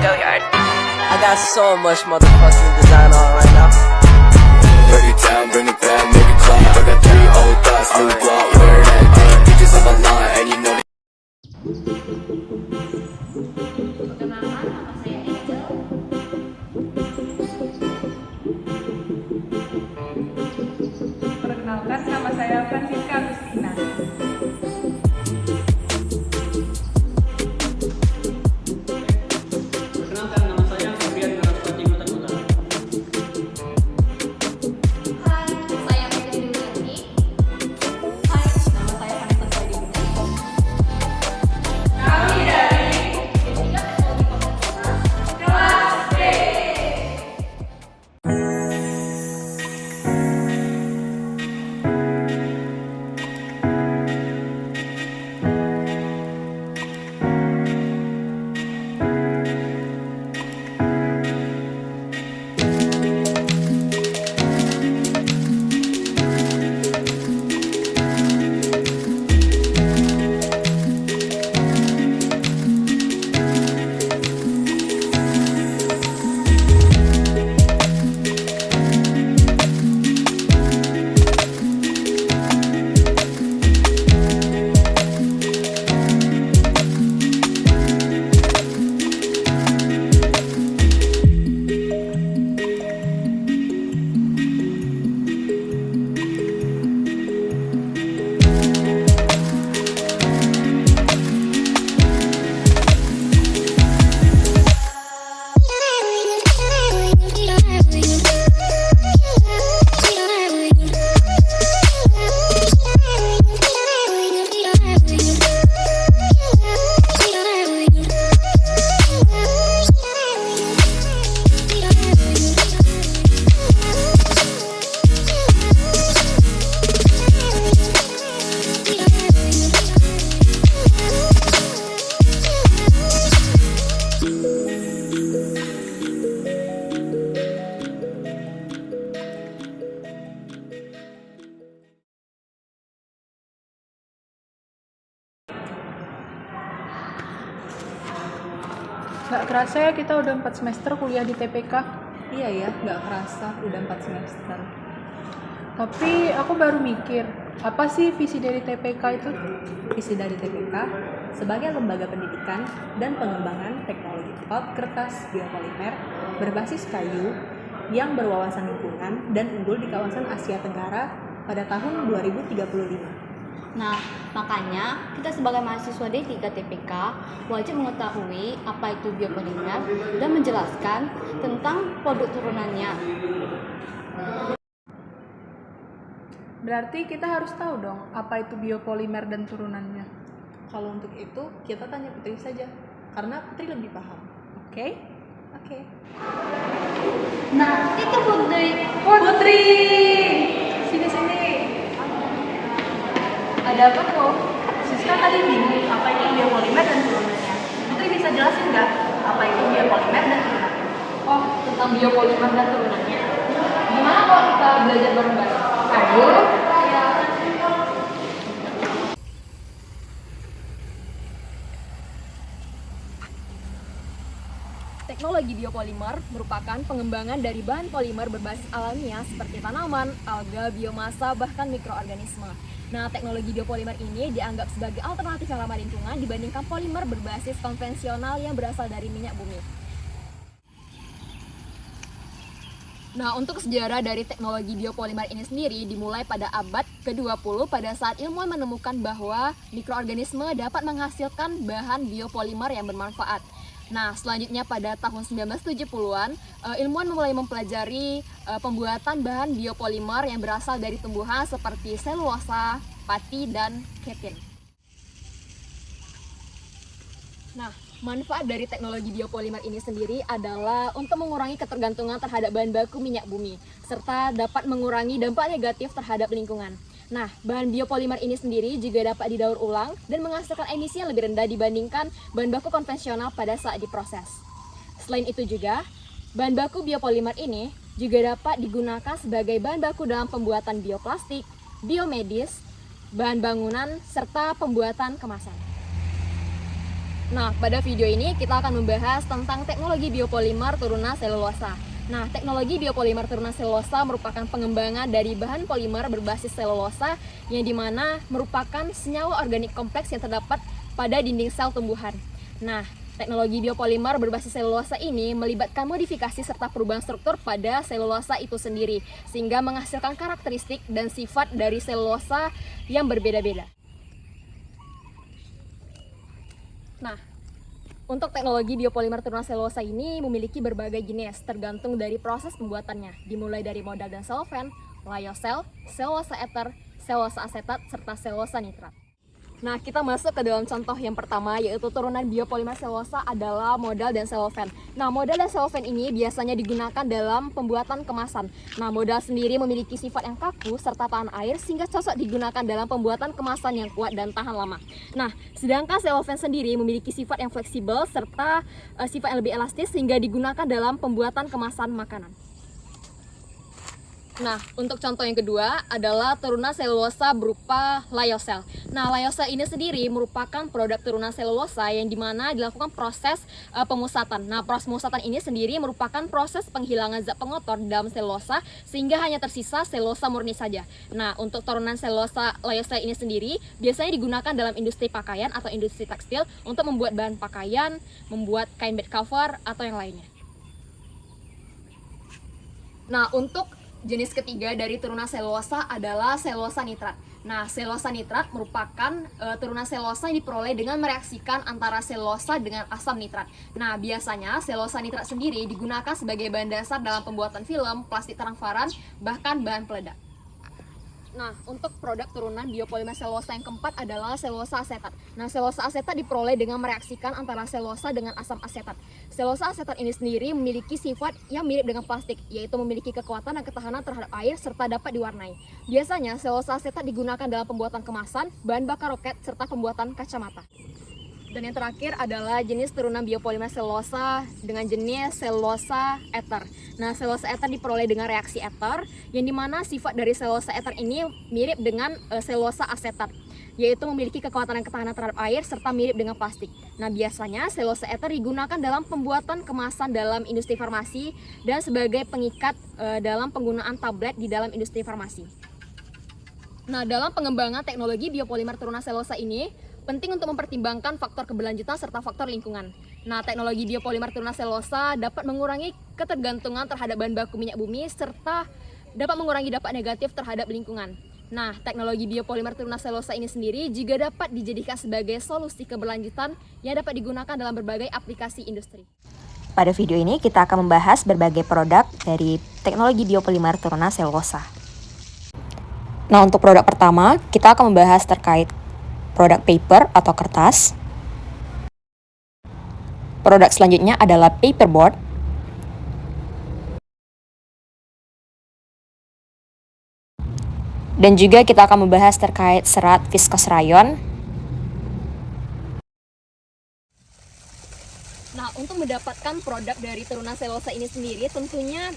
Gilliard. I got so much motherfucking design on right now. Break it down, bring it back, make it clap. I got 3 old thoughts, new block, wear that day. Bitches on my line, and you know that. Perkenalkan, nama saya Francisca Agustina. Perkenalkan, nama saya Febrian Naraspati Matakuta. Hai, saya Putri Dwi. Hai, nama saya Vanessa Soedina. Kami dari Ketiga Teknologi Komunitas Kelas B. Gak kerasa ya kita udah 4 semester kuliah di TPK. Iya ya, nggak kerasa udah 4 semester. Tapi aku baru mikir, apa sih visi dari TPK itu? Visi dari TPK sebagai lembaga pendidikan dan pengembangan teknologi pulp kertas biopolimer berbasis kayu yang berwawasan lingkungan dan unggul di kawasan Asia Tenggara pada tahun 2035. Nah, makanya kita sebagai mahasiswa D3 TPK wajib mengetahui apa itu biopolimer dan menjelaskan tentang produk turunannya. Berarti kita harus tahu dong apa itu biopolimer dan turunannya. Kalau untuk itu kita tanya Putri saja, karena Putri lebih paham. Oke? Oke. Nah, itu Putri. Putri! Sini. Ada apa tuh? Siska tadi bingung apa itu biopolimer dan turunannya. Putri bisa jelasin nggak apa itu biopolimer dan turunannya? Oh, tentang biopolimer dan turunannya. Gimana kalau kita belajar bareng-bareng? Ayo. Ya. Teknologi biopolimer merupakan pengembangan dari bahan polimer berbasis alamiah seperti tanaman, alga, biomasa, bahkan mikroorganisme. Nah, teknologi biopolimer ini dianggap sebagai alternatif yang ramah lingkungan dibandingkan polimer berbasis konvensional yang berasal dari minyak bumi. Nah, untuk sejarah dari teknologi biopolimer ini sendiri dimulai pada abad ke-20 pada saat ilmuwan menemukan bahwa mikroorganisme dapat menghasilkan bahan biopolimer yang bermanfaat. Nah, selanjutnya pada tahun 1970-an, ilmuwan mulai mempelajari pembuatan bahan biopolimer yang berasal dari tumbuhan seperti selulosa, pati, dan ketin. Nah, manfaat dari teknologi biopolimer ini sendiri adalah untuk mengurangi ketergantungan terhadap bahan baku minyak bumi, serta dapat mengurangi dampak negatif terhadap lingkungan. Nah, bahan biopolimer ini sendiri juga dapat didaur ulang dan menghasilkan emisi yang lebih rendah dibandingkan bahan baku konvensional pada saat diproses. Selain itu juga, bahan baku biopolimer ini juga dapat digunakan sebagai bahan baku dalam pembuatan bioplastik, biomedis, bahan bangunan, serta pembuatan kemasan. Nah, pada video ini kita akan membahas tentang teknologi biopolimer turunan selulosa. Nah, teknologi biopolimer turunan selulosa merupakan pengembangan dari bahan polimer berbasis selulosa yang dimana merupakan senyawa organik kompleks yang terdapat pada dinding sel tumbuhan. Nah, teknologi biopolimer berbasis selulosa ini melibatkan modifikasi serta perubahan struktur pada selulosa itu sendiri, sehingga menghasilkan karakteristik dan sifat dari selulosa yang berbeda-beda. Nah, untuk teknologi biopolimer turunan selulosa ini memiliki berbagai jenis, tergantung dari proses pembuatannya, dimulai dari modal dan solvent, lyocell, selulosa ether, selulosa asetat, serta selulosa nitrat. Nah, kita masuk ke dalam contoh yang pertama, yaitu turunan biopolimer selulosa adalah modal dan solvent. Nah, modal dan solvent ini biasanya digunakan dalam pembuatan kemasan. Nah, modal sendiri memiliki sifat yang kaku serta tahan air sehingga cocok digunakan dalam pembuatan kemasan yang kuat dan tahan lama. Nah, sedangkan solvent sendiri memiliki sifat yang fleksibel serta sifat yang lebih elastis sehingga digunakan dalam pembuatan kemasan makanan. Nah, untuk contoh yang kedua adalah turunan selulosa berupa lyocell. Nah, lyocell ini sendiri merupakan produk turunan selulosa yang dimana dilakukan proses pemusatan. Nah, proses pemusatan ini sendiri merupakan proses penghilangan zat pengotor di dalam selulosa sehingga hanya tersisa selulosa murni saja. Nah, untuk turunan selulosa lyocell ini sendiri biasanya digunakan dalam industri pakaian atau industri tekstil untuk membuat bahan pakaian, membuat kain bed cover, atau yang lainnya. Nah, untuk jenis ketiga dari turunan selulosa adalah selulosa nitrat. Nah, selulosa nitrat merupakan turunan selulosa yang diperoleh dengan mereaksikan antara selulosa dengan asam nitrat. Nah, biasanya selulosa nitrat sendiri digunakan sebagai bahan dasar dalam pembuatan film, plastik transparan, bahkan bahan peledak. Nah, untuk produk turunan biopolimer selulosa yang keempat adalah selulosa asetat. Nah, selulosa asetat diperoleh dengan mereaksikan antara selulosa dengan asam asetat. Selulosa asetat ini sendiri memiliki sifat yang mirip dengan plastik, yaitu memiliki kekuatan dan ketahanan terhadap air serta dapat diwarnai. Biasanya, selulosa asetat digunakan dalam pembuatan kemasan, bahan bakar roket, serta pembuatan kacamata. Dan yang terakhir adalah jenis turunan biopolimer selulosa dengan jenis selulosa ether. Nah, selulosa ether diperoleh dengan reaksi ether, yang dimana sifat dari selulosa ether ini mirip dengan selulosa asetat, yaitu memiliki kekuatan dan ketahanan terhadap air serta mirip dengan plastik. Nah, biasanya selulosa ether digunakan dalam pembuatan kemasan dalam industri farmasi dan sebagai pengikat dalam penggunaan tablet di dalam industri farmasi. Nah, dalam pengembangan teknologi biopolimer turunan selulosa ini penting untuk mempertimbangkan faktor keberlanjutan serta faktor lingkungan. Nah, teknologi biopolimer turunan selulosa dapat mengurangi ketergantungan terhadap bahan baku minyak bumi serta dapat mengurangi dampak negatif terhadap lingkungan. Nah, teknologi biopolimer turunan selulosa ini sendiri juga dapat dijadikan sebagai solusi keberlanjutan yang dapat digunakan dalam berbagai aplikasi industri. Pada video ini kita akan membahas berbagai produk dari teknologi biopolimer turunan selulosa. Nah, untuk produk pertama, kita akan membahas terkait produk paper atau kertas. Produk selanjutnya adalah paperboard. Dan juga kita akan membahas terkait serat viscose rayon. Nah, untuk mendapatkan produk dari turunan selulosa ini sendiri tentunya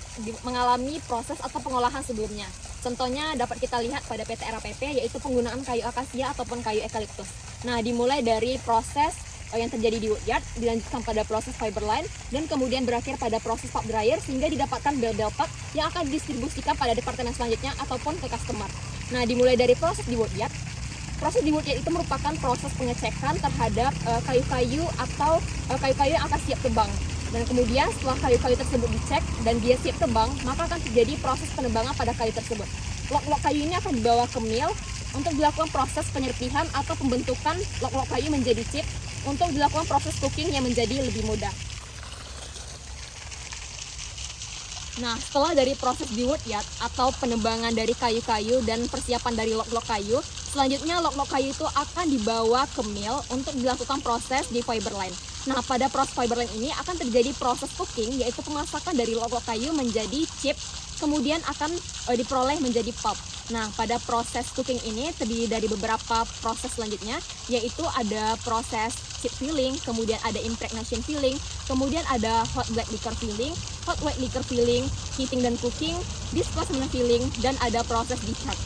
mengalami proses atau pengolahan sebelumnya. Contohnya dapat kita lihat pada PT RAPP, yaitu penggunaan kayu akasia ataupun kayu eukaliptus. Nah, dimulai dari proses yang terjadi di woodyard, dilanjutkan pada proses fiberline, dan kemudian berakhir pada proses pulp dryer sehingga didapatkan bel-bel pulp yang akan didistribusikan pada departemen selanjutnya ataupun ke customer. Nah, dimulai dari proses di woodyard. Proses di woodyard itu merupakan proses pengecekan terhadap kayu-kayu atau kayu-kayu yang akan siap tebang. Dan kemudian setelah kayu-kayu tersebut dicek dan dia siap tebang, maka akan terjadi proses penebangan pada kayu tersebut. Log-log kayu ini akan dibawa ke mill untuk dilakukan proses penyerpihan atau pembentukan log-log kayu menjadi chip untuk dilakukan proses cooking yang menjadi lebih mudah. Nah, setelah dari proses di woodyard atau penebangan dari kayu-kayu dan persiapan dari log-log kayu, selanjutnya log-log kayu itu akan dibawa ke mill untuk dilakukan proses di fiberline. Nah, pada proses fiberline ini akan terjadi proses cooking, yaitu pemasakan dari log-log kayu menjadi chip, kemudian akan diperoleh menjadi pulp. Nah, pada proses cooking ini terdiri dari beberapa proses selanjutnya, yaitu ada proses chip filling, kemudian ada impregnation filling, kemudian ada hot black liquor filling, hot white liquor filling, heating dan cooking, displacement filling, dan ada proses discharge.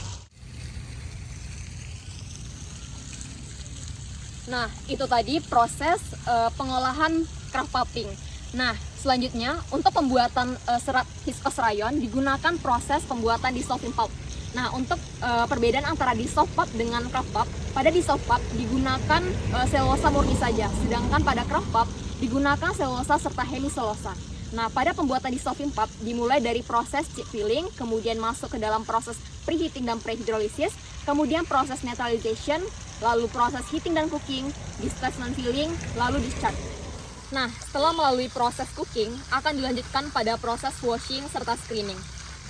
Nah, itu tadi proses pengolahan kraft pulping. Nah, selanjutnya untuk pembuatan serat viscose rayon digunakan proses pembuatan dissolving pulp. Nah, untuk perbedaan antara dissolved pulp dengan kraft pulp, pada dissolved pulp digunakan selulosa murni saja, sedangkan pada kraft pulp digunakan selulosa serta hemiselulosa. Nah, pada pembuatan dissolving pulp dimulai dari proses chip filling, kemudian masuk ke dalam proses preheating dan prehydrolysis, kemudian proses neutralization, lalu proses heating dan cooking, displacement filling, lalu discharge. Nah, setelah melalui proses cooking, akan dilanjutkan pada proses washing serta screening.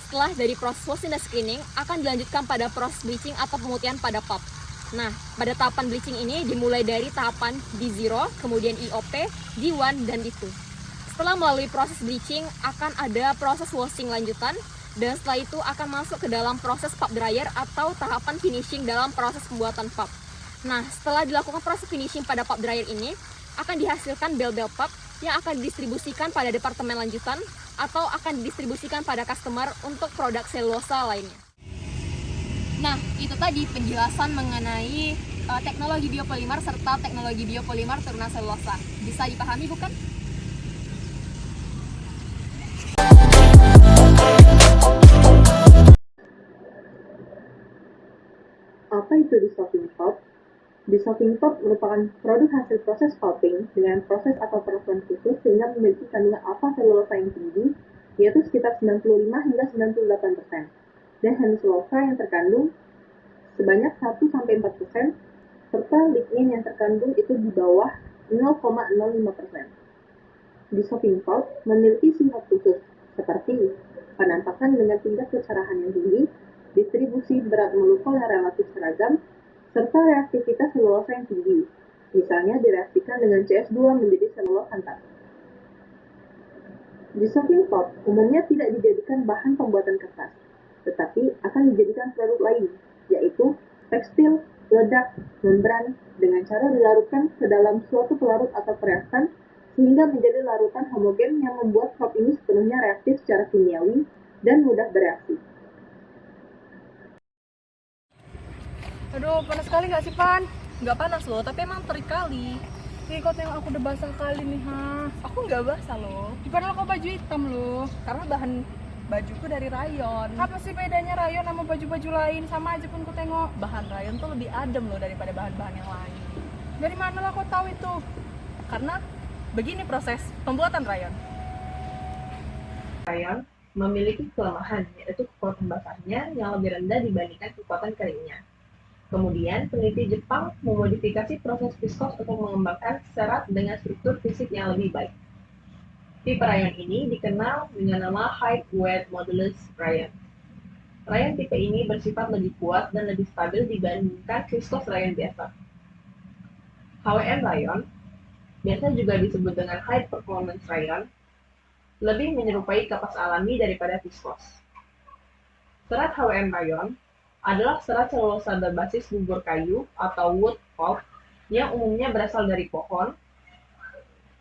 Setelah dari proses washing dan screening, akan dilanjutkan pada proses bleaching atau pemutihan pada pulp. Nah, pada tahapan bleaching ini dimulai dari tahapan D0, kemudian IOP, D1, dan D2. Setelah melalui proses bleaching, akan ada proses washing lanjutan, dan setelah itu akan masuk ke dalam proses pulp dryer atau tahapan finishing dalam proses pembuatan pulp. Nah, setelah dilakukan proses finishing pada pulp dryer ini, akan dihasilkan bel-bel pulp yang akan didistribusikan pada departemen lanjutan atau akan didistribusikan pada customer untuk produk selulosa lainnya. Nah, itu tadi penjelasan mengenai teknologi biopolimer serta teknologi biopolimer turunan selulosa. Bisa dipahami bukan? Apa itu dissolving pulp? Dissolving pulp merupakan produk hasil proses pulping dengan proses atau perlakuan khusus sehingga memiliki kandungan alfa selulosa yang tinggi, yaitu sekitar 95 hingga 98%, dan hemiselulosa yang terkandung sebanyak 1-4%, serta lignin yang terkandung itu di bawah 0,05%. Dissolving pulp memiliki sifat khusus, seperti penampakan dengan tingkat kecerahan yang tinggi, distribusi berat molekul yang relatif seragam, serta reaktivitas selulosa yang tinggi, misalnya direaksikan dengan CS2 menjadi selulosa santan. Dissolving pulp umumnya tidak dijadikan bahan pembuatan kertas, tetapi akan dijadikan produk lain, yaitu tekstil, peledak, membran, dengan cara dilarutkan ke dalam suatu pelarut atau pereasan, sehingga menjadi larutan homogen yang membuat pulp ini sepenuhnya reaktif secara kimiawi dan mudah bereaksi. Aduh, panas sekali nggak sih, Pan? Nggak panas loh, tapi emang terik kali. Ih, kok tengok aku udah basah kali nih, ha? Aku nggak basah loh, Padahal kok baju hitam loh. karena bahan bajuku dari rayon. Apa sih bedanya rayon sama baju-baju lain? Sama aja pun ku tengok. Bahan rayon tuh lebih adem loh daripada bahan-bahan yang lain. Dari mana lah kau tahu itu? Karena begini proses pembuatan rayon. Rayon memiliki kelemahan, yaitu kekuatan basahnya yang lebih rendah dibandingkan kekuatan keringnya. Kemudian, peneliti Jepang memodifikasi proses viskos untuk mengembangkan serat dengan struktur fisik yang lebih baik. Tipe rayon ini dikenal dengan nama Height Weight Modulus rayon. Rayon tipe ini bersifat lebih kuat dan lebih stabil dibandingkan viskos rayon biasa. HWM rayon, biasa juga disebut dengan High Performance rayon, lebih menyerupai kapas alami daripada viskos. Serat HWM rayon adalah serat selulosa berbasis bubur kayu atau wood pulp yang umumnya berasal dari pohon,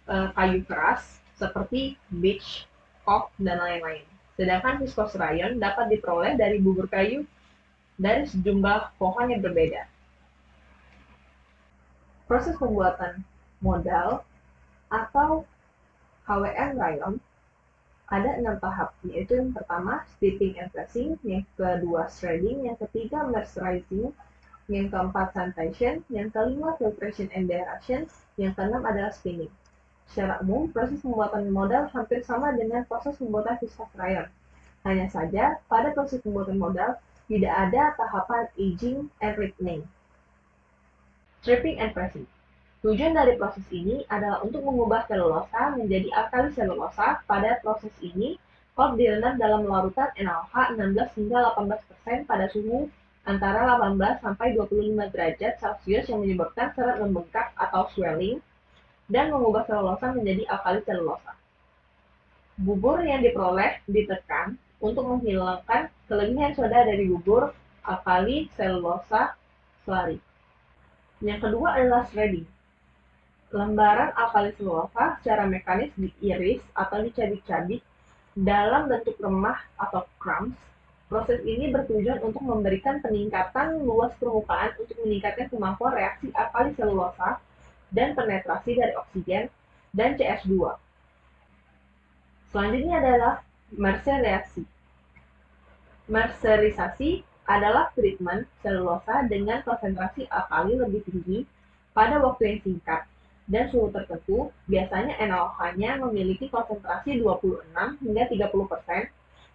kayu keras seperti beech, oak, dan lain-lain. Sedangkan viskos rayon dapat diperoleh dari bubur kayu dari sejumlah pohon yang berbeda. Proses pembuatan modal atau HWM rayon ada 6 tahap, yaitu yang pertama steeping and pressing, yang kedua shredding, yang ketiga mercerizing, yang keempat sanitation, yang kelima filtration and aeration, yang keenam adalah spinning. Secara umum, proses pembuatan modal hampir sama dengan proses pembuatan viskos rayon. Hanya saja, pada proses pembuatan modal tidak ada tahapan aging and ripening. Stripping and pressing. Tujuan dari proses ini adalah untuk mengubah selulosa menjadi alkali selulosa. Pada proses ini, pulp direndam dalam larutan NaOH 16 hingga 18% pada suhu antara 18 sampai 25 derajat Celcius yang menyebabkan serat membengkak atau swelling dan mengubah selulosa menjadi alkali selulosa. Bubur yang diperoleh ditekan untuk menghilangkan kelebihan soda dari bubur alkali selulosa slurry. Yang kedua adalah shredding. Lembaran alkali selulosa secara mekanis diiris atau dicabik-cabik dalam bentuk remah atau crumbs Proses ini bertujuan untuk memberikan peningkatan luas permukaan untuk meningkatkan kemampuan reaksi alkali selulosa dan penetrasi dari oksigen dan CS2. Selanjutnya adalah merserisasi. Merserisasi adalah treatment selulosa dengan konsentrasi alkali lebih tinggi pada waktu yang singkat dan suhu tertentu, biasanya NaOH-nya memiliki konsentrasi 26 hingga 30%,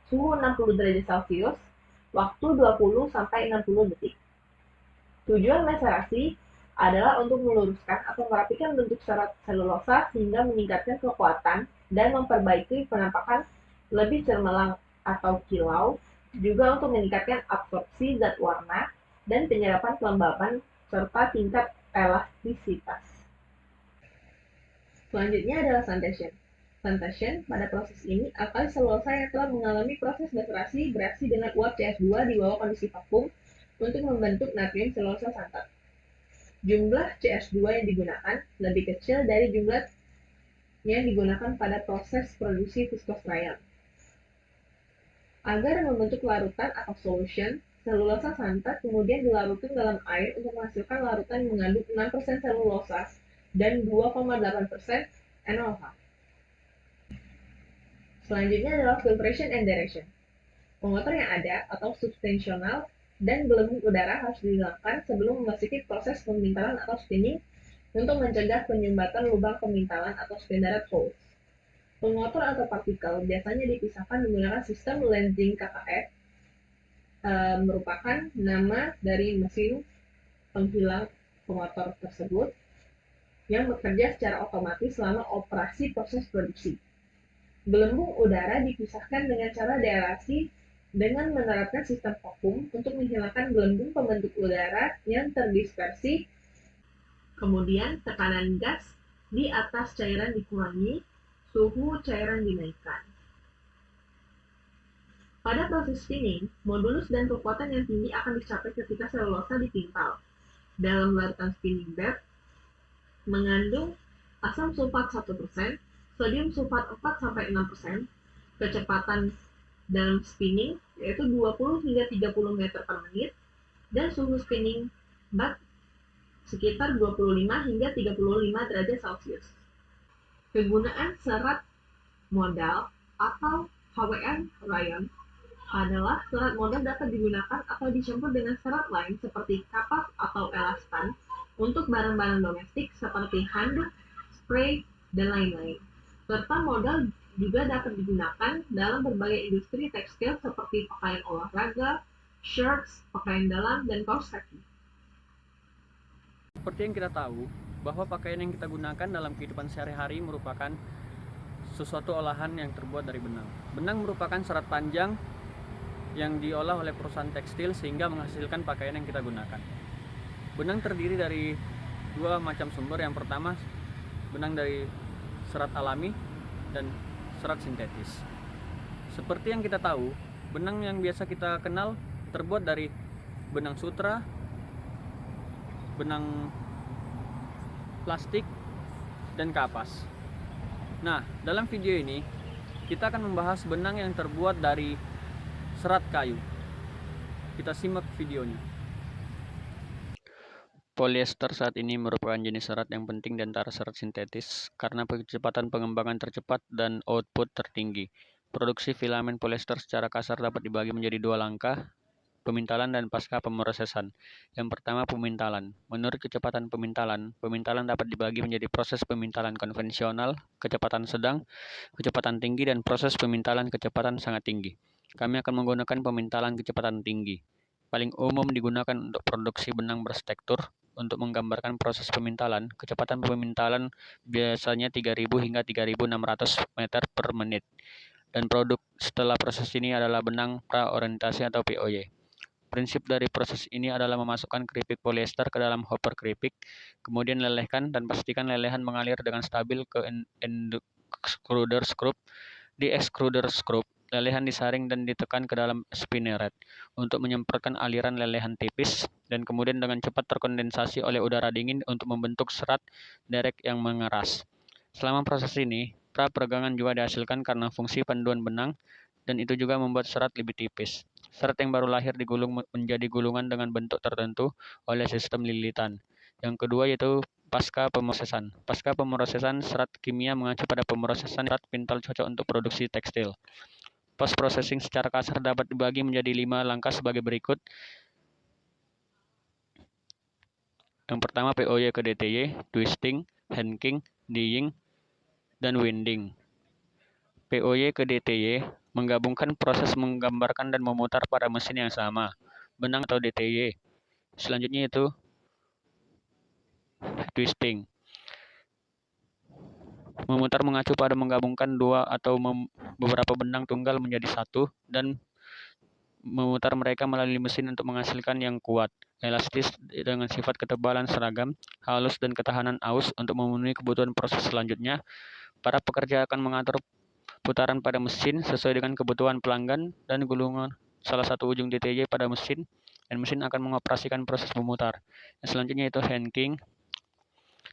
suhu 60 derajat Celcius, waktu 20 sampai 60 detik. Tujuan merserasi adalah untuk meluruskan atau merapikan bentuk serat selulosa sehingga meningkatkan kekuatan dan memperbaiki penampakan lebih cemerlang atau kilau, juga untuk meningkatkan absorpsi zat warna dan penyerapan kelembaban serta tingkat elastisitas. Selanjutnya adalah sandation. Sandation, pada proses ini, alkali selulosa yang telah mengalami proses deterasi bereaksi dengan uap CS2 di bawah kondisi vakum untuk membentuk natrium selulosa santat. Jumlah CS2 yang digunakan lebih kecil dari jumlah yang digunakan pada proses produksi viskos rayon. Agar membentuk larutan atau solution, selulosa santat kemudian dilarutkan dalam air untuk menghasilkan larutan yang mengandung 6% selulosa dan 2,8% NaOH. Selanjutnya adalah filtration and direction. Pengotor yang ada atau substansional dan gelembung udara harus dihilangkan sebelum memasuki proses pemintalan atau spinning untuk mencegah penyumbatan lubang pemintalan atau spinneret holes. Pengotor atau partikel biasanya dipisahkan menggunakan sistem lensing KKF, merupakan nama dari mesin penghilang pengotor tersebut yang bekerja secara otomatis selama operasi proses produksi. Gelembung udara dipisahkan dengan cara deaerasi dengan menerapkan sistem vakum untuk menghilangkan gelembung pembentuk udara yang terdispersi. Kemudian tekanan gas di atas cairan dikurangi, suhu cairan dinaikkan. Pada proses spinning, modulus dan kekuatan yang tinggi akan dicapai ketika selulosa dipintal. Dalam larutan spinning bed mengandung asam sulfat 1%, sodium sulfat 4-6%, kecepatan dalam spinning yaitu 20 hingga 30 meter per menit, dan suhu spinning bed sekitar 25 hingga 35 derajat Celcius. Kegunaan serat modal atau HWN rayon adalah serat modal dapat digunakan atau dicampur dengan serat lain seperti kapas atau elastan untuk barang-barang domestik seperti handuk, spray, dan lain-lain. Serta modal juga dapat digunakan dalam berbagai industri tekstil seperti pakaian olahraga, shirts, pakaian dalam, dan kaos kaki. Seperti yang kita tahu, bahwa pakaian yang kita gunakan dalam kehidupan sehari-hari merupakan sesuatu olahan yang terbuat dari benang. Benang merupakan serat panjang yang diolah oleh perusahaan tekstil sehingga menghasilkan pakaian yang kita gunakan. Benang terdiri dari dua macam sumber. Yang pertama, benang dari serat alami dan serat sintetis. Seperti yang kita tahu, benang yang biasa kita kenal terbuat dari benang sutra, benang plastik, dan kapas. Nah, dalam video ini kita akan membahas benang yang terbuat dari serat kayu. Kita simak videonya. Polyester saat ini merupakan jenis serat yang penting di antara serat sintetis karena kecepatan pengembangan tercepat dan output tertinggi. Produksi filamen polyester secara kasar dapat dibagi menjadi dua langkah, pemintalan dan pasca pemrosesan. Yang pertama, pemintalan. Menurut kecepatan pemintalan, pemintalan dapat dibagi menjadi proses pemintalan konvensional, kecepatan sedang, kecepatan tinggi, dan proses pemintalan kecepatan sangat tinggi. Kami akan menggunakan pemintalan kecepatan tinggi. Paling umum digunakan untuk produksi benang berstruktur. Untuk menggambarkan proses pemintalan, kecepatan pemintalan biasanya 3000 hingga 3600 meter per menit. Dan produk setelah proses ini adalah benang praorientasi atau POY. Prinsip dari proses ini adalah memasukkan keripik polyester ke dalam hopper keripik, kemudian lelehkan dan pastikan lelehan mengalir dengan stabil ke extruder skrup. Di extruder skrup, lelehan disaring dan ditekan ke dalam spinneret untuk menyemprotkan aliran lelehan tipis dan kemudian dengan cepat terkondensasi oleh udara dingin untuk membentuk serat derek yang mengeras. Selama proses ini, peregangan juga dihasilkan karena fungsi panduan benang dan itu juga membuat serat lebih tipis. Serat yang baru lahir digulung menjadi gulungan dengan bentuk tertentu oleh sistem lilitan. Yang kedua yaitu pasca pemrosesan. Pasca pemrosesan, serat kimia mengacu pada pemrosesan serat pintal cocok untuk produksi tekstil. Post processing secara kasar dapat dibagi menjadi 5 langkah sebagai berikut. Yang pertama POY ke DTY, twisting, hanking, dyeing, dan winding. POY ke DTY menggabungkan proses menggambarkan dan memutar pada mesin yang sama, benang atau DTY. Selanjutnya itu twisting. Memutar mengacu pada menggabungkan dua atau beberapa benang tunggal menjadi satu dan memutar mereka melalui mesin untuk menghasilkan yang kuat, elastis dengan sifat ketebalan seragam, halus dan ketahanan aus. Untuk memenuhi kebutuhan proses selanjutnya, para pekerja akan mengatur putaran pada mesin sesuai dengan kebutuhan pelanggan dan gulungan salah satu ujung DTY pada mesin, dan mesin akan mengoperasikan proses memutar. Yang selanjutnya itu hanking.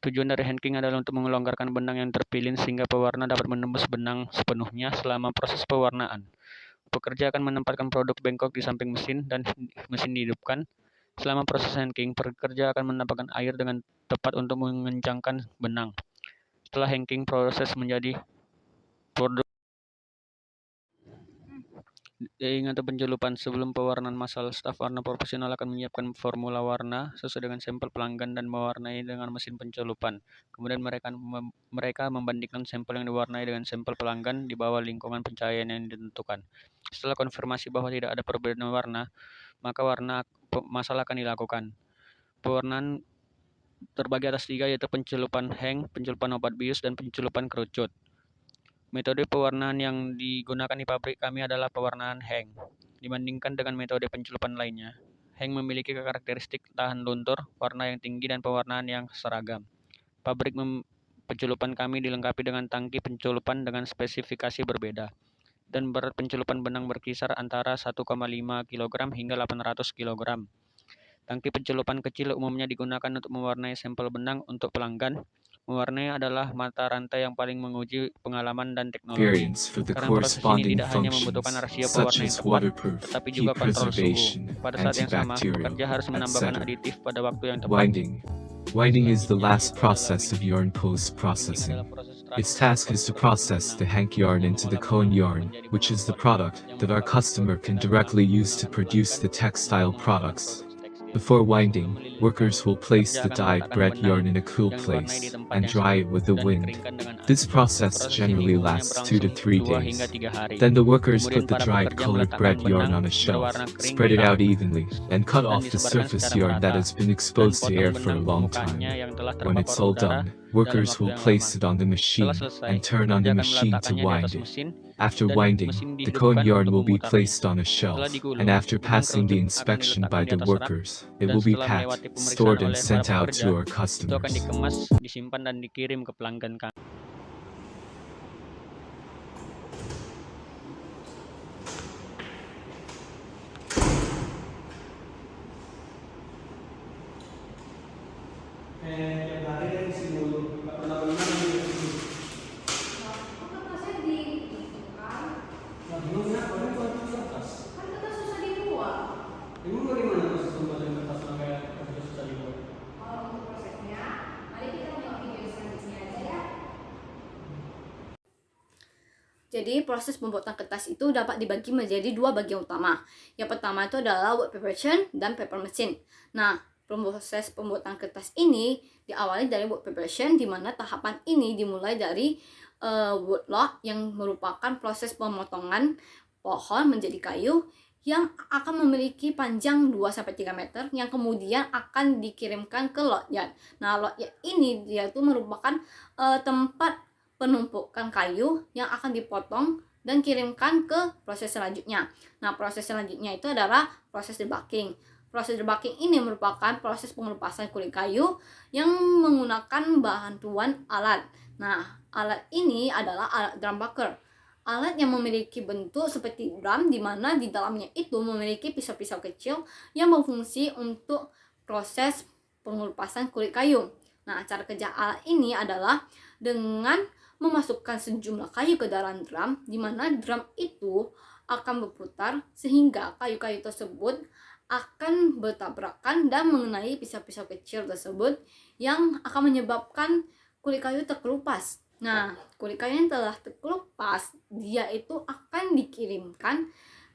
Tujuan dari hanking adalah untuk melonggarkan benang yang terpilih sehingga pewarna dapat menembus benang sepenuhnya selama proses pewarnaan. Pekerja akan menempatkan produk bengkok di samping mesin dan mesin dihidupkan. Selama proses hanking, pekerja akan menambahkan air dengan tepat untuk mengencangkan benang. Setelah hanking, proses menjadi produk dyeing atau pencelupan. Sebelum pewarnaan massal, staf warna profesional akan menyiapkan formula warna sesuai dengan sampel pelanggan dan mewarnai dengan mesin pencelupan. Kemudian mereka membandingkan sampel yang diwarnai dengan sampel pelanggan di bawah lingkungan pencahayaan yang ditentukan. Setelah konfirmasi bahwa tidak ada perbedaan warna, maka warna massal akan dilakukan. Pewarnaan terbagi atas 3, yaitu pencelupan hang, pencelupan obat bius, dan pencelupan kerucut. Metode pewarnaan yang digunakan di pabrik kami adalah pewarnaan hang. Dibandingkan dengan metode pencelupan lainnya, hang memiliki karakteristik tahan luntur, warna yang tinggi, dan pewarnaan yang seragam. Pabrik pencelupan kami dilengkapi dengan tangki pencelupan dengan spesifikasi berbeda, dan berat pencelupan benang berkisar antara 1,5 kg hingga 800 kg. Tangki pencelupan kecil umumnya digunakan untuk mewarnai sampel benang untuk pelanggan. Mewarnai adalah mata rantai yang paling menguji pengalaman dan teknologi. Karena proses ini tidak hanya membutuhkan rasio pewarna yang tepat, tetapi juga kontrol suhu. Pada saat yang sama, pekerja harus menambahkan aditif pada waktu yang tepat. Winding is the last process of yarn post-processing. Its task is to process the hank yarn into the cone yarn, which is the product that our customer can directly use to produce the textile products. Before winding, workers will place the dyed bread yarn in a cool place and dry it with the wind. This process generally lasts 2 to 3 days. Then the workers put the dried colored bread yarn on a shelf, spread it out evenly, and cut off the surface yarn that has been exposed to air for a long time. When it's all done, workers will place it on the machine and turn on the machine to wind it. After winding, the cone yarn will be placed on a shelf, and after passing the inspection by the workers, it will be packed, stored and sent out to our customers. Dikemas, disimpan dan dikirim ke pelanggan kami. Jadi proses pembuatan kertas itu dapat dibagi menjadi 2 bagian utama. Yang pertama itu adalah word preparation dan paper machine. Nah, proses pembuatan kertas ini diawali dari word preparation, di mana tahapan ini dimulai dari wood log yang merupakan proses pemotongan pohon menjadi kayu yang akan memiliki panjang 2-3 meter yang kemudian akan dikirimkan ke load yard. Nah, load yard ini dia itu merupakan tempat penumpukan kayu yang akan dipotong dan kirimkan ke proses selanjutnya. Nah, proses selanjutnya itu adalah proses debugging. Proses debugging ini merupakan proses pengelupasan kulit kayu yang menggunakan bantuan alat. Nah, alat ini adalah alat drum bucker. Alat yang memiliki bentuk seperti drum, di mana di dalamnya itu memiliki pisau-pisau kecil yang berfungsi untuk proses pengelupasan kulit kayu. Nah, cara kerja alat ini adalah dengan memasukkan sejumlah kayu ke dalam drum, di mana drum itu akan berputar sehingga kayu-kayu tersebut akan bertabrakan dan mengenai pisau-pisau kecil tersebut yang akan menyebabkan kulit kayu terkelupas. Nah, kulit kayu yang telah terkelupas dia itu akan dikirimkan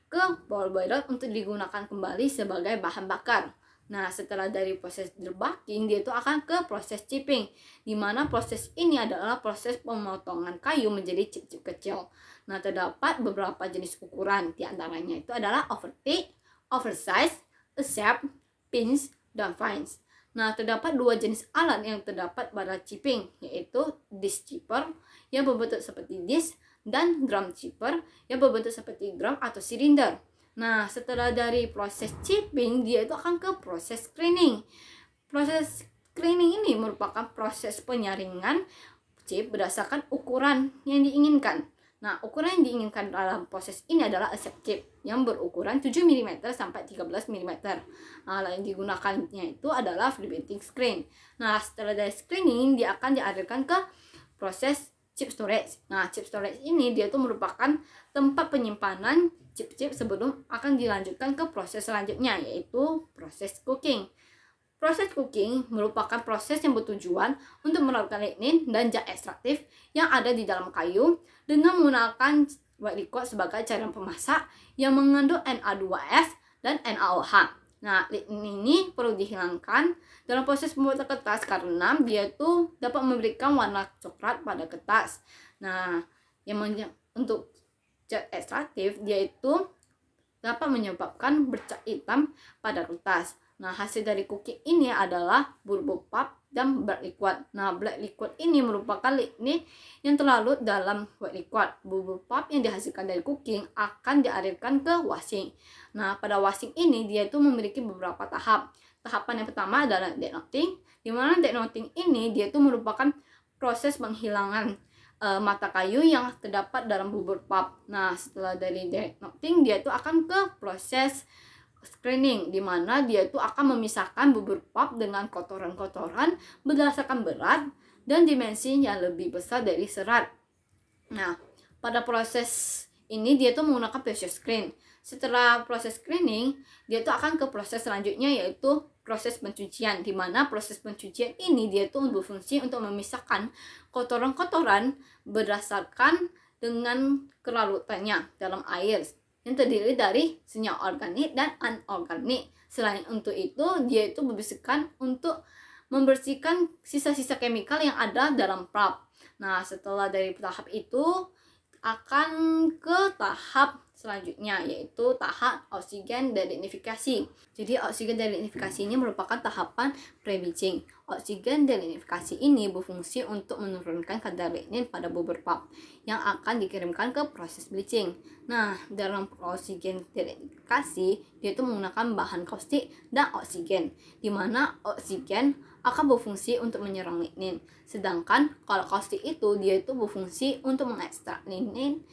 ke ball boiler untuk digunakan kembali sebagai bahan bakar. Nah, setelah dari proses debaking, dia itu akan ke proses chipping, di mana proses ini adalah proses pemotongan kayu menjadi chip-chip kecil. Nah, terdapat beberapa jenis ukuran, di antaranya itu adalah overthick, oversize, accept, pinch, dan fines. Nah, terdapat dua jenis alat yang terdapat pada chipping, yaitu disc chipper yang berbentuk seperti disc dan drum chipper yang berbentuk seperti drum atau silinder. Nah, setelah dari proses chipping, dia itu akan ke proses screening. Proses screening ini merupakan proses penyaringan chip berdasarkan ukuran yang diinginkan. Nah, ukuran yang diinginkan dalam proses ini adalah accept chip yang berukuran 7 mm sampai 13 mm. Nah, yang digunakannya itu adalah preventing screen. Nah, setelah dari screening, dia akan dialirkan ke proses chip storage. Nah, chip storage ini dia itu merupakan tempat penyimpanan chip-chip sebelum akan dilanjutkan ke proses selanjutnya, yaitu proses cooking. Proses cooking merupakan proses yang bertujuan untuk melakukan lignin dan zat ekstraktif yang ada di dalam kayu dengan menggunakan white liquid sebagai cairan pemasak yang mengandung Na2S dan NaOH. Nah, lignin ini perlu dihilangkan dalam proses pembuatan kertas karena dia itu dapat memberikan warna coklat pada kertas. Nah, untuk zat ekstraktif dia itu dapat menyebabkan bercak hitam pada kertas. Nah, hasil dari cooking ini adalah bubur pulp dan black liquid. Nah, black liquid ini merupakan lignin yang terlarut dalam white liquid. Bubur pulp yang dihasilkan dari cooking akan dialirkan ke washing. Nah, pada washing ini dia itu memiliki beberapa tahap. Tahapan yang pertama adalah denoting, di mana denoting ini dia itu merupakan proses penghilangan mata kayu yang terdapat dalam bubur pulp. Nah, setelah dari denoting dia itu akan ke proses screening, di mana dia itu akan memisahkan bubur pulp dengan kotoran-kotoran berdasarkan berat dan dimensi yang lebih besar dari serat. Nah, pada proses ini dia itu menggunakan pressure screen. Setelah proses screening, dia itu akan ke proses selanjutnya, yaitu proses pencucian, di mana proses pencucian ini dia itu berfungsi untuk memisahkan kotoran-kotoran berdasarkan dengan kelarutannya dalam air yang terdiri dari senyawa organik dan anorganik. Selain untuk itu, dia itu berfungsikan untuk membersihkan sisa-sisa kemikal yang ada dalam pulp. Nah, setelah dari tahap itu akan ke tahap selanjutnya, yaitu tahap oksigen delignifikasi. Jadi oksigen delignifikasi ini merupakan tahapan pre-bleaching. Oksigen delignifikasi ini berfungsi untuk menurunkan kadar lignin pada bubur pulp yang akan dikirimkan ke proses bleaching. Nah, dalam oksigen delignifikasi dia itu menggunakan bahan kaustik dan oksigen, di mana oksigen akan berfungsi untuk menyerang lignin, sedangkan kalau kaustik itu dia itu berfungsi untuk mengekstrak lignin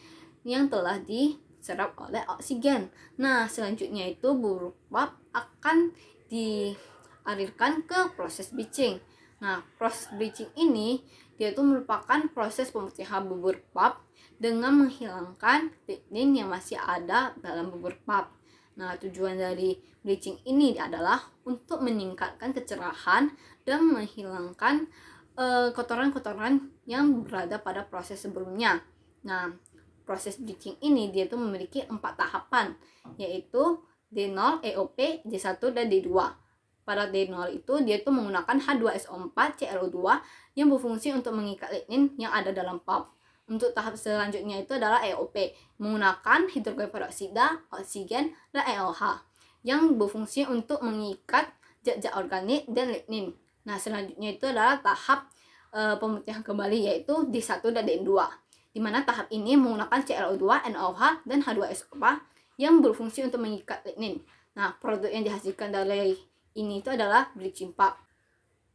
yang telah diserap oleh oksigen. Nah, selanjutnya itu bubur pulp akan dialirkan ke proses bleaching. Nah, proses bleaching ini dia itu merupakan proses pemutihan bubur pulp dengan menghilangkan lignin yang masih ada dalam bubur pulp. Nah, tujuan dari bleaching ini adalah untuk meningkatkan kecerahan dan menghilangkan kotoran-kotoran yang berada pada proses sebelumnya. Nah, proses bleaching ini dia tuh memiliki 4 tahapan, yaitu D0, EOP, D1, dan D2. Pada D0 itu dia tuh menggunakan H2SO4 ClO2 yang berfungsi untuk mengikat lignin yang ada dalam pulp. Untuk tahap selanjutnya itu adalah EOP, menggunakan hidrogen peroksida, oksigen, dan NaOH yang berfungsi untuk mengikat zat-zat organik dan lignin. Nah, selanjutnya itu adalah tahap pemutihan kembali, yaitu D1 dan D2, di mana tahap ini menggunakan ClO2, NaOH, dan H2SO4 yang berfungsi untuk mengikat lignin. Nah, produk yang dihasilkan dari ini itu adalah bleaching pulp.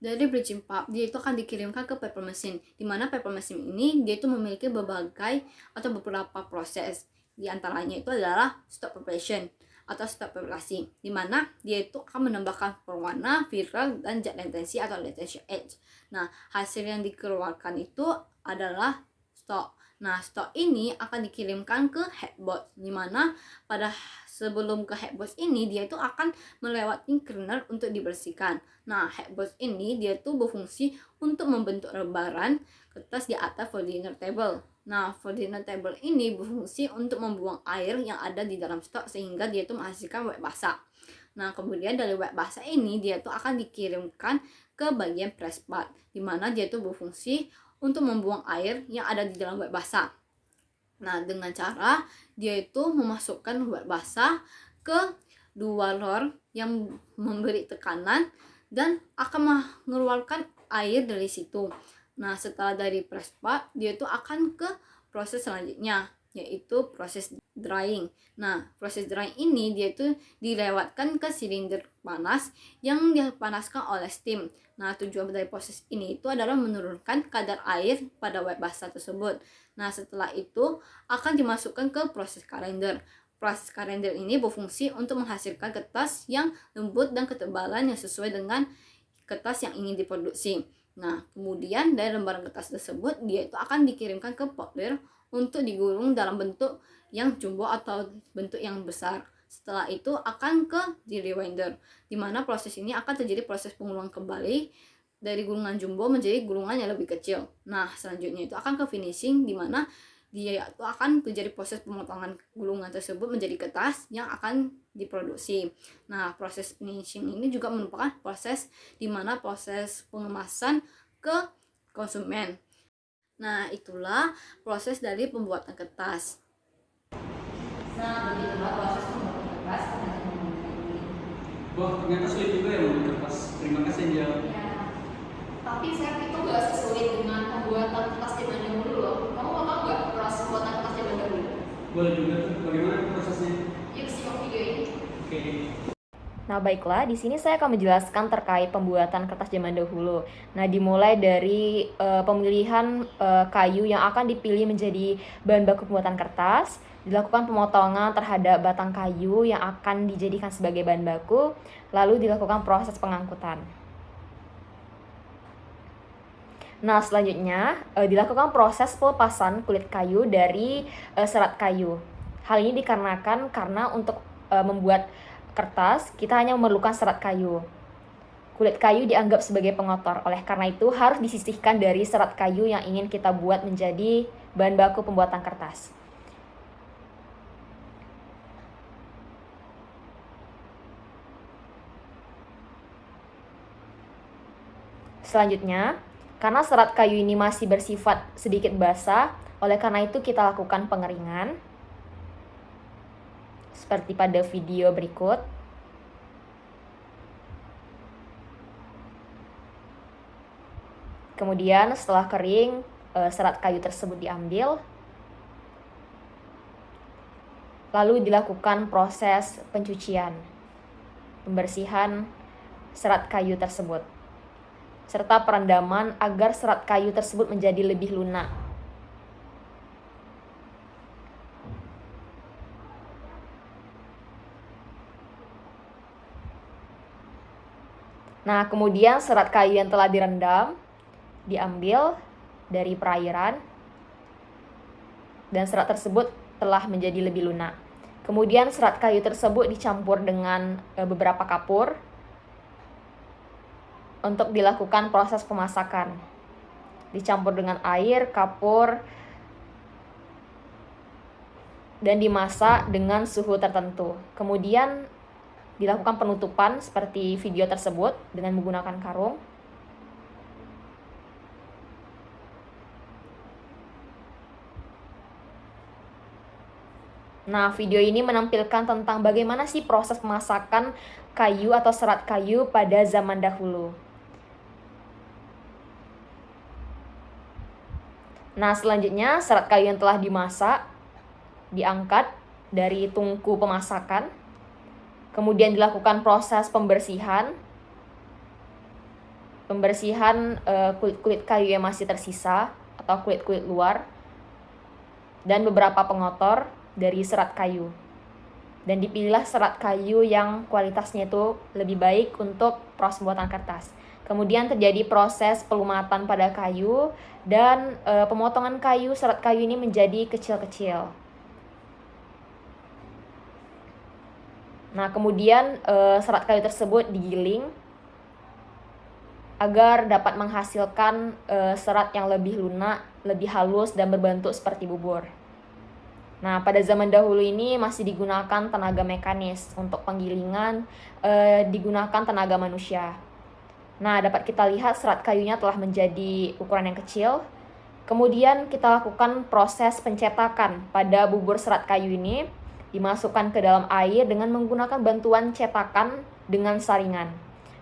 Dari bleaching pulp dia itu akan dikirimkan ke paper machine, di mana paper machine ini dia itu memiliki berbagai atau beberapa proses. Di antaranya itu adalah stop preparation atau stop preparasi, di mana dia itu akan menambahkan pewarna, viral, dan zat latency atau latency edge. Nah, hasil yang dikeluarkan itu adalah stok. Nah, stok ini akan dikirimkan ke headbox, dimana pada sebelum ke headbox ini dia itu akan melewati kernel untuk dibersihkan. Nah, headbox ini dia tuh berfungsi untuk membentuk lembaran kertas di atas folding table. Nah, folding table ini berfungsi untuk membuang air yang ada di dalam stok sehingga dia itu menghasilkan wet basah. Nah, kemudian dari wet basah ini dia tuh akan dikirimkan ke bagian press part, dimana dia tuh berfungsi untuk membuang air yang ada di dalam wet basah. Nah, dengan cara dia itu memasukkan wet basah ke dua lor yang memberi tekanan dan akan mengeluarkan air dari situ. Nah, setelah dari press part, dia itu akan ke proses selanjutnya, yaitu proses drying. Nah, proses drying ini dia itu dilewatkan ke silinder panas yang dipanaskan oleh steam. Nah, tujuan dari proses ini itu adalah menurunkan kadar air pada wet basah tersebut. Nah, setelah itu akan dimasukkan ke proses kalender. Proses kalender ini berfungsi untuk menghasilkan kertas yang lembut dan ketebalan yang sesuai dengan kertas yang ingin diproduksi. Nah, kemudian dari lembaran kertas tersebut dia itu akan dikirimkan ke potler untuk digulung dalam bentuk yang jumbo atau bentuk yang besar. Setelah itu akan ke rewinder, di mana proses ini akan terjadi proses pengulungan kembali dari gulungan jumbo menjadi gulungan yang lebih kecil. Nah, selanjutnya itu akan ke finishing, di mana dia itu akan terjadi proses pemotongan gulungan tersebut menjadi kertas yang akan diproduksi. Nah, proses finishing ini juga merupakan proses di mana proses pengemasan ke konsumen. Nah, itulah proses dari pembuatan kertas. Nah, begitulah proses pembuatan kertas. Wah, ternyata sulit juga ya membuat kertas. Terima kasih, Angel. Ya, tapi saya itu gak sesulit dengan pembuatan kertas zaman dahulu loh. Kamu mau tahu nggak proses pembuatan kertas zaman dahulu? Boleh juga tuh. Bagaimana prosesnya? Yuk simak video ini. Oke. Nah, baiklah, di sini saya akan menjelaskan terkait pembuatan kertas zaman dahulu. Nah, dimulai dari pemilihan kayu yang akan dipilih menjadi bahan baku pembuatan kertas, dilakukan pemotongan terhadap batang kayu yang akan dijadikan sebagai bahan baku, lalu dilakukan proses pengangkutan. Nah, selanjutnya dilakukan proses pelepasan kulit kayu dari serat kayu. Hal ini dikarenakan karena untuk membuat kertas, kita hanya memerlukan serat kayu. Kulit kayu dianggap sebagai pengotor, oleh karena itu harus disisihkan dari serat kayu yang ingin kita buat menjadi bahan baku pembuatan kertas. Selanjutnya, karena serat kayu ini masih bersifat sedikit basah, oleh karena itu kita lakukan pengeringan. Seperti pada video berikut. Kemudian setelah kering, serat kayu tersebut diambil. Lalu dilakukan proses pencucian, pembersihan serat kayu tersebut, serta perendaman agar serat kayu tersebut menjadi lebih lunak. Nah, kemudian serat kayu yang telah direndam diambil dari perairan dan serat tersebut telah menjadi lebih lunak. Kemudian serat kayu tersebut dicampur dengan beberapa kapur untuk dilakukan proses pemasakan. Dicampur dengan air, kapur, dan dimasak dengan suhu tertentu. Kemudian dilakukan penutupan seperti video tersebut dengan menggunakan karung. Nah, video ini menampilkan tentang bagaimana sih proses pemasakan kayu atau serat kayu pada zaman dahulu. Nah, selanjutnya serat kayu yang telah dimasak diangkat dari tungku pemasakan. Kemudian dilakukan proses pembersihan kulit-kulit kayu yang masih tersisa atau kulit-kulit luar dan beberapa pengotor dari serat kayu. Dan dipilihlah serat kayu yang kualitasnya itu lebih baik untuk proses pembuatan kertas. Kemudian terjadi proses pelumatan pada kayu dan pemotongan kayu, serat kayu ini menjadi kecil-kecil. Nah, kemudian serat kayu tersebut digiling agar dapat menghasilkan serat yang lebih lunak, lebih halus dan berbentuk seperti bubur. Nah, pada zaman dahulu ini masih digunakan tenaga mekanis. Untuk penggilingan digunakan tenaga manusia. Nah, dapat kita lihat serat kayunya telah menjadi ukuran yang kecil. Kemudian kita lakukan proses pencetakan pada bubur serat kayu ini, dimasukkan ke dalam air dengan menggunakan bantuan cetakan dengan saringan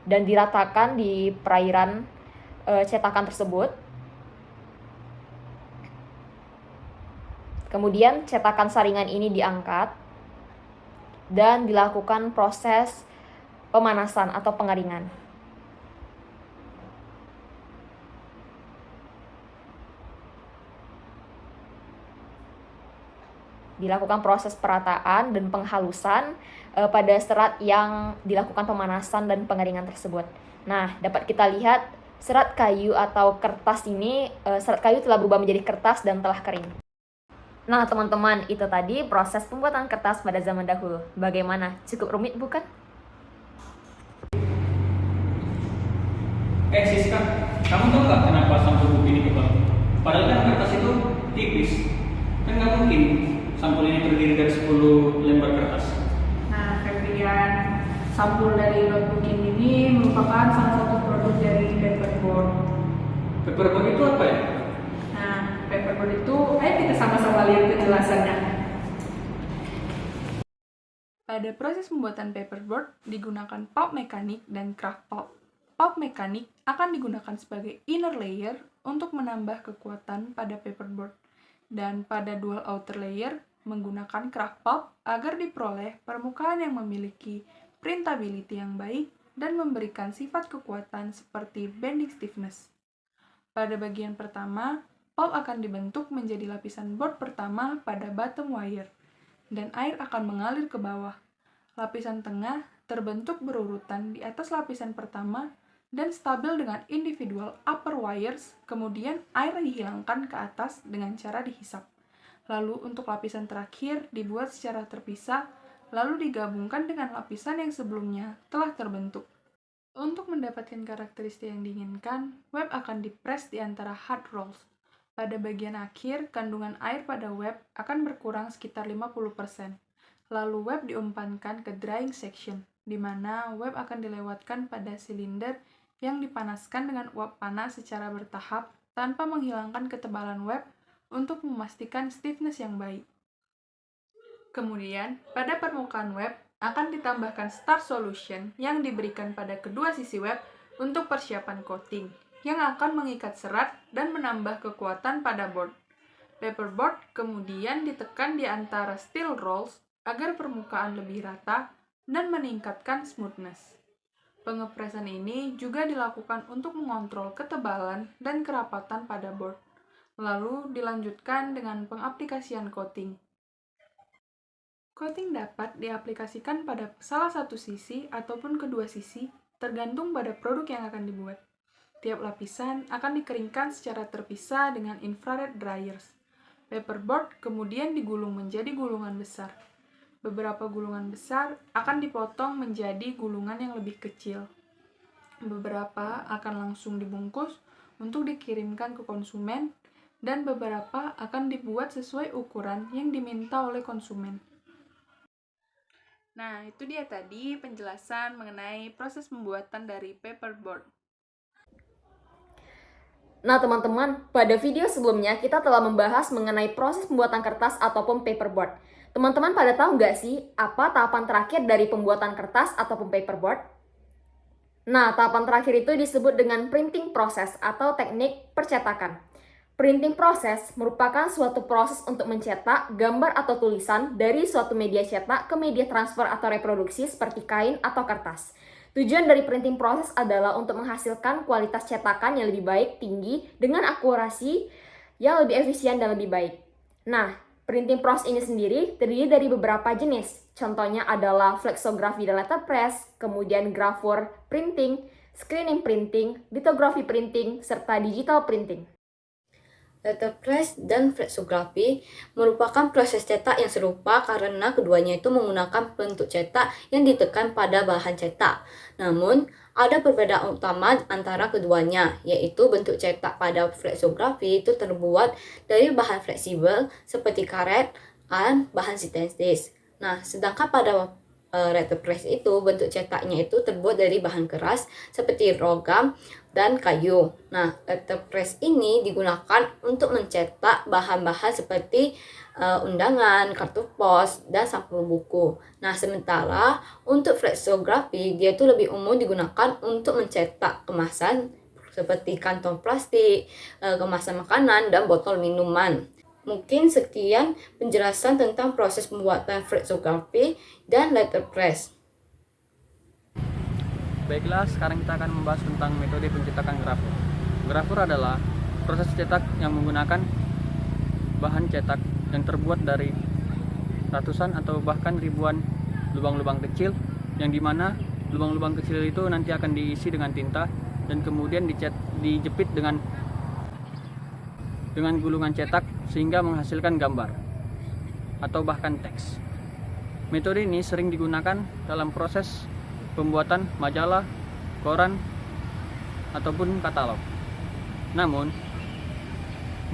dan diratakan di perairan cetakan tersebut. Kemudian cetakan saringan ini diangkat dan dilakukan proses pemanasan atau pengeringan. Dilakukan proses perataan dan penghalusan pada serat yang dilakukan pemanasan dan pengeringan tersebut. Nah, dapat kita lihat serat kayu atau kertas ini, serat kayu telah berubah menjadi kertas dan telah kering. Nah, teman-teman, itu tadi proses pembuatan kertas pada zaman dahulu. Bagaimana? Cukup rumit, bukan? Siska, kamu tahu nggak kenapa sampul buku ini tebal? Padahal kan kertas itu tipis. Kan nggak mungkin sampul ini terdiri dari 10 lembar kertas. Nah, Febrian, sampul dari notebook ini merupakan salah satu produk dari paperboard. Paperboard itu apa ya? Nah, paperboard itu, ayo kita sama-sama lihat penjelasannya. Pada proses pembuatan paperboard digunakan pulp mekanik dan kraft pulp. Pulp mekanik akan digunakan sebagai inner layer untuk menambah kekuatan pada paperboard, dan pada dual outer layer menggunakan kraft pulp agar diperoleh permukaan yang memiliki printability yang baik dan memberikan sifat kekuatan seperti bending stiffness. Pada bagian pertama, pulp akan dibentuk menjadi lapisan board pertama pada bottom wire, dan air akan mengalir ke bawah. Lapisan tengah terbentuk berurutan di atas lapisan pertama dan stabil dengan individual upper wires, kemudian air dihilangkan ke atas dengan cara dihisap. Lalu untuk lapisan terakhir dibuat secara terpisah, lalu digabungkan dengan lapisan yang sebelumnya telah terbentuk. Untuk mendapatkan karakteristik yang diinginkan, web akan dipres di antara hard rolls. Pada bagian akhir, kandungan air pada web akan berkurang sekitar 50%. Lalu web diumpankan ke drying section, di mana web akan dilewatkan pada silinder yang dipanaskan dengan uap panas secara bertahap tanpa menghilangkan ketebalan web untuk memastikan stiffness yang baik. Kemudian, pada permukaan web akan ditambahkan starch solution yang diberikan pada kedua sisi web untuk persiapan coating, yang akan mengikat serat dan menambah kekuatan pada board. Paperboard kemudian ditekan di antara steel rolls agar permukaan lebih rata dan meningkatkan smoothness. Pengepresan ini juga dilakukan untuk mengontrol ketebalan dan kerapatan pada board. Lalu dilanjutkan dengan pengaplikasian coating. Coating dapat diaplikasikan pada salah satu sisi ataupun kedua sisi, tergantung pada produk yang akan dibuat. Tiap lapisan akan dikeringkan secara terpisah dengan infrared dryers. Paperboard kemudian digulung menjadi gulungan besar. Beberapa gulungan besar akan dipotong menjadi gulungan yang lebih kecil. Beberapa akan langsung dibungkus untuk dikirimkan ke konsumen, dan beberapa akan dibuat sesuai ukuran yang diminta oleh konsumen. Nah, itu dia tadi penjelasan mengenai proses pembuatan dari paperboard. Nah, teman-teman, pada video sebelumnya kita telah membahas mengenai proses pembuatan kertas ataupun paperboard. Teman-teman pada tahu nggak sih apa tahapan terakhir dari pembuatan kertas ataupun paperboard? Nah, tahapan terakhir itu disebut dengan printing process atau teknik percetakan. Printing process merupakan suatu proses untuk mencetak gambar atau tulisan dari suatu media cetak ke media transfer atau reproduksi seperti kain atau kertas. Tujuan dari printing process adalah untuk menghasilkan kualitas cetakan yang lebih baik, tinggi, dengan akurasi yang lebih efisien dan lebih baik. Nah, printing process ini sendiri terdiri dari beberapa jenis. Contohnya adalah flexography dan letterpress, kemudian gravure printing, screening printing, lithography printing, serta digital printing. Letterpress dan flexography merupakan proses cetak yang serupa karena keduanya itu menggunakan bentuk cetak yang ditekan pada bahan cetak. Namun, ada perbedaan utama antara keduanya, yaitu bentuk cetak pada flexography itu terbuat dari bahan fleksibel seperti karet dan bahan sintetis. Nah, sedangkan pada letterpress itu bentuk cetaknya itu terbuat dari bahan keras seperti logam dan kayu. Nah, letterpress ini digunakan untuk mencetak bahan-bahan seperti undangan, kartu pos, dan sampul buku. Nah, sementara untuk flexography dia itu lebih umum digunakan untuk mencetak kemasan seperti kantong plastik, kemasan makanan, dan botol minuman. Mungkin sekian penjelasan tentang proses pembuatan flexography dan letterpress. Baiklah, sekarang kita akan membahas tentang metode pencetakan grafur. Grafur adalah proses cetak yang menggunakan bahan cetak yang terbuat dari ratusan atau bahkan ribuan lubang-lubang kecil, yang dimana lubang-lubang kecil itu nanti akan diisi dengan tinta dan kemudian dijepit dengan gulungan cetak sehingga menghasilkan gambar atau bahkan teks. Metode ini sering digunakan dalam proses pembuatan majalah, koran, ataupun katalog. Namun,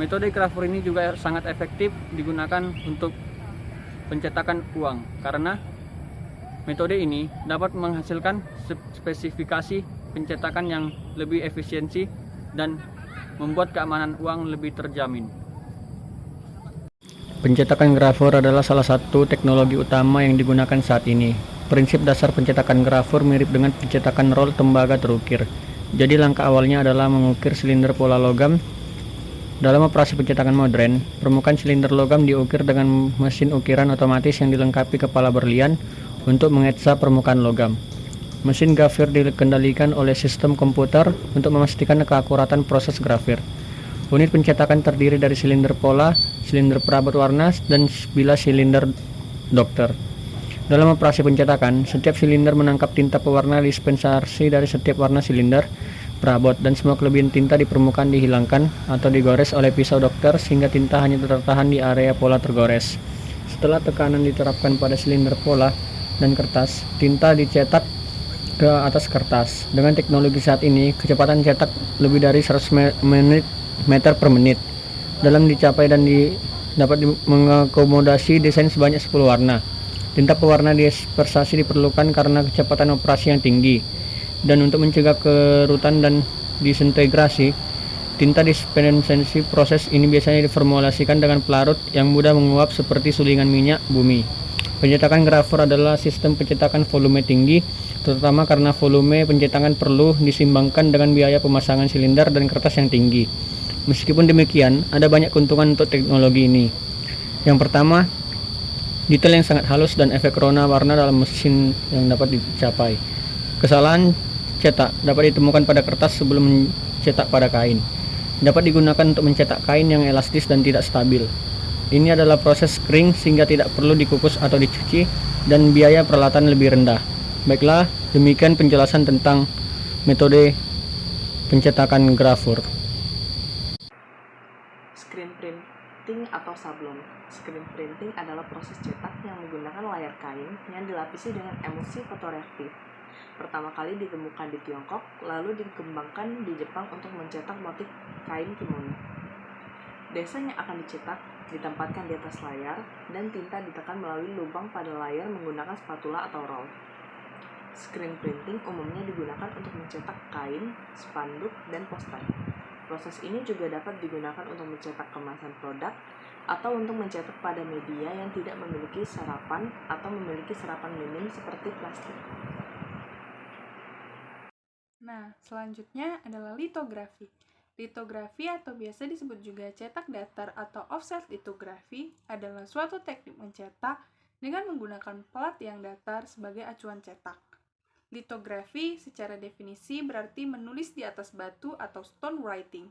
metode grafur ini juga sangat efektif digunakan untuk pencetakan uang karena metode ini dapat menghasilkan spesifikasi pencetakan yang lebih efisiensi dan membuat keamanan uang lebih terjamin. Pencetakan grafur adalah salah satu teknologi utama yang digunakan saat ini. Prinsip dasar pencetakan grafur mirip dengan pencetakan roll tembaga terukir. Jadi langkah awalnya adalah mengukir silinder pola logam. Dalam operasi pencetakan modern, permukaan silinder logam diukir dengan mesin ukiran otomatis yang dilengkapi kepala berlian untuk mengetsa permukaan logam. Mesin grafir dikendalikan oleh sistem komputer untuk memastikan keakuratan proses grafir. Unit pencetakan terdiri dari silinder pola, silinder perabot warna, dan bilas silinder dokter. Dalam operasi pencetakan, setiap silinder menangkap tinta pewarna dispensasi dari setiap warna silinder perabot, dan semua kelebihan tinta di permukaan dihilangkan atau digores oleh pisau dokter sehingga tinta hanya tertahan di area pola tergores. Setelah tekanan diterapkan pada silinder pola dan kertas, tinta dicetak ke atas kertas. Dengan teknologi saat ini, kecepatan cetak lebih dari 100 meter per menit dalam dicapai dan dapat mengakomodasi desain sebanyak 10 warna. Tinta pewarna dispersasi diperlukan karena kecepatan operasi yang tinggi, dan untuk mencegah kerutan dan disintegrasi, tinta dispensasi proses ini biasanya diformulasikan dengan pelarut yang mudah menguap seperti sulingan minyak bumi. Pencetakan grafur adalah sistem pencetakan volume tinggi, terutama karena volume pencetakan perlu disimbangkan dengan biaya pemasangan silinder dan kertas yang tinggi. Meskipun demikian, ada banyak keuntungan untuk teknologi ini. Yang pertama, detail yang sangat halus dan efek rona warna dalam mesin yang dapat dicapai. Kesalahan cetak dapat ditemukan pada kertas sebelum mencetak pada kain. Dapat digunakan untuk mencetak kain yang elastis dan tidak stabil. Ini adalah proses kering sehingga tidak perlu dikukus atau dicuci dan biaya peralatan lebih rendah. Baiklah, demikian penjelasan tentang metode pencetakan grafur. Screen printing atau sablon. Screen printing adalah proses cetak yang menggunakan layar kain yang dilapisi dengan emulsi fotoreaktif. Pertama kali ditemukan di Tiongkok, lalu dikembangkan di Jepang untuk mencetak motif kain kimono. Desain yang akan dicetak ditempatkan di atas layar dan tinta ditekan melalui lubang pada layar menggunakan spatula atau roll. Screen printing umumnya digunakan untuk mencetak kain, spanduk, dan poster. Proses ini juga dapat digunakan untuk mencetak kemasan produk atau untuk mencetak pada media yang tidak memiliki serapan atau memiliki serapan minim seperti plastik. Nah, selanjutnya adalah litografi. Litografi atau biasa disebut juga cetak datar atau offset litografi adalah suatu teknik mencetak dengan menggunakan plat yang datar sebagai acuan cetak. Litografi secara definisi berarti menulis di atas batu atau stone writing.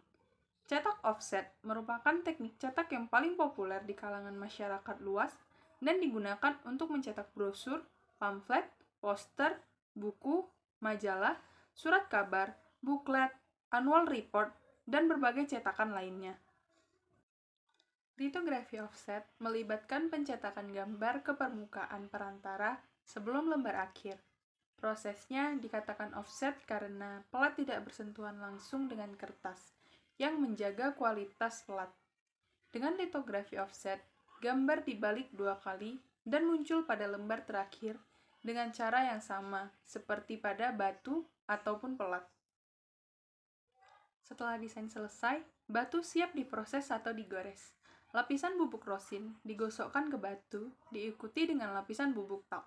Cetak offset merupakan teknik cetak yang paling populer di kalangan masyarakat luas dan digunakan untuk mencetak brosur, pamflet, poster, buku, majalah, surat kabar, buklet, annual report, dan berbagai cetakan lainnya. Litografi offset melibatkan pencetakan gambar ke permukaan perantara sebelum lembar akhir. Prosesnya dikatakan offset karena pelat tidak bersentuhan langsung dengan kertas, yang menjaga kualitas pelat. Dengan litografi offset, gambar dibalik 2 kali dan muncul pada lembar terakhir dengan cara yang sama, seperti pada batu ataupun pelat. Setelah desain selesai, batu siap diproses atau digores. Lapisan bubuk rosin digosokkan ke batu, diikuti dengan lapisan bubuk talc.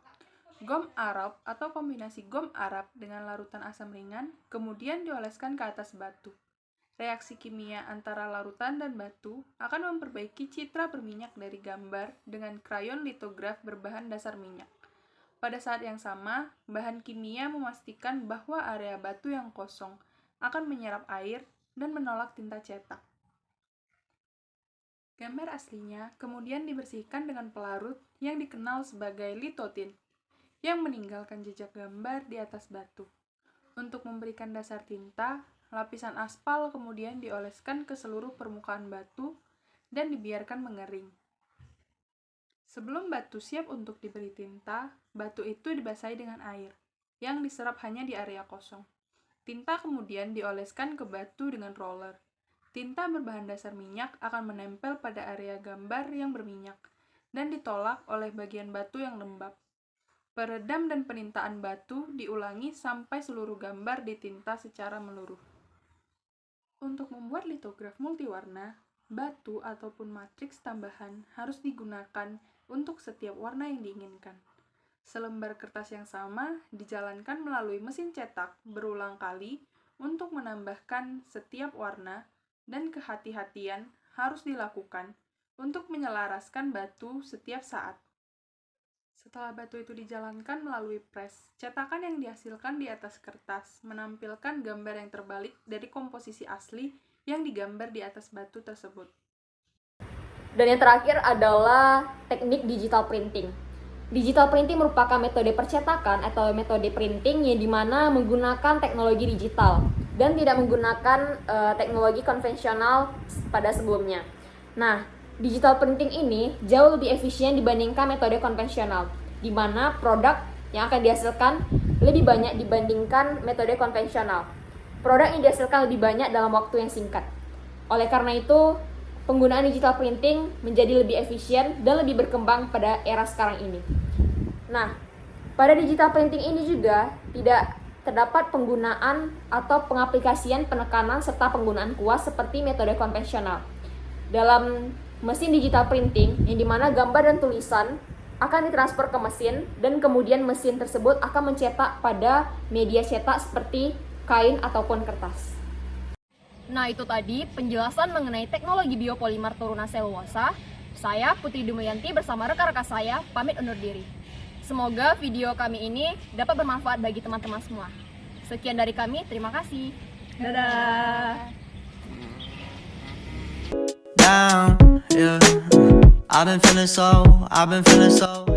Gom Arab atau kombinasi gom Arab dengan larutan asam ringan, kemudian dioleskan ke atas batu. Reaksi kimia antara larutan dan batu akan memperbaiki citra berminyak dari gambar dengan krayon litograf berbahan dasar minyak. Pada saat yang sama, bahan kimia memastikan bahwa area batu yang kosong akan menyerap air dan menolak tinta cetak. Gambar aslinya kemudian dibersihkan dengan pelarut yang dikenal sebagai litotint, yang meninggalkan jejak gambar di atas batu. Untuk memberikan dasar tinta, lapisan aspal kemudian dioleskan ke seluruh permukaan batu dan dibiarkan mengering. Sebelum batu siap untuk diberi tinta, batu itu dibasahi dengan air, yang diserap hanya di area kosong. Tinta kemudian dioleskan ke batu dengan roller. Tinta berbahan dasar minyak akan menempel pada area gambar yang berminyak dan ditolak oleh bagian batu yang lembab. Peredam dan penintaan batu diulangi sampai seluruh gambar ditinta secara meluruh. Untuk membuat litograf multiwarna, batu ataupun matriks tambahan harus digunakan untuk setiap warna yang diinginkan. Selembar kertas yang sama dijalankan melalui mesin cetak berulang kali untuk menambahkan setiap warna, dan kehati-hatian harus dilakukan untuk menyelaraskan batu setiap saat. Setelah batu itu dijalankan melalui press, cetakan yang dihasilkan di atas kertas menampilkan gambar yang terbalik dari komposisi asli yang digambar di atas batu tersebut. Dan yang terakhir adalah teknik digital printing. Digital printing merupakan metode percetakan atau metode printing yang dimana menggunakan teknologi digital dan tidak menggunakan teknologi konvensional pada sebelumnya. Nah, digital printing ini jauh lebih efisien dibandingkan metode konvensional, di mana produk yang akan dihasilkan lebih banyak dibandingkan metode konvensional. Produk yang dihasilkan lebih banyak dalam waktu yang singkat. Oleh karena itu, penggunaan digital printing menjadi lebih efisien dan lebih berkembang pada era sekarang ini. Nah, pada digital printing ini juga tidak terdapat penggunaan atau pengaplikasian penekanan serta penggunaan kuas seperti metode konvensional. Dalam mesin digital printing, yang dimana gambar dan tulisan akan ditransfer ke mesin dan kemudian mesin tersebut akan mencetak pada media cetak seperti kain ataupun kertas. Nah, itu tadi penjelasan mengenai teknologi biopolimer turunan selulosa. Saya Putri Dumayanti bersama rekan-rekan saya pamit undur diri. Semoga video kami ini dapat bermanfaat bagi teman-teman semua. Sekian dari kami, terima kasih. Dadah. Down, yeah. I've been feeling so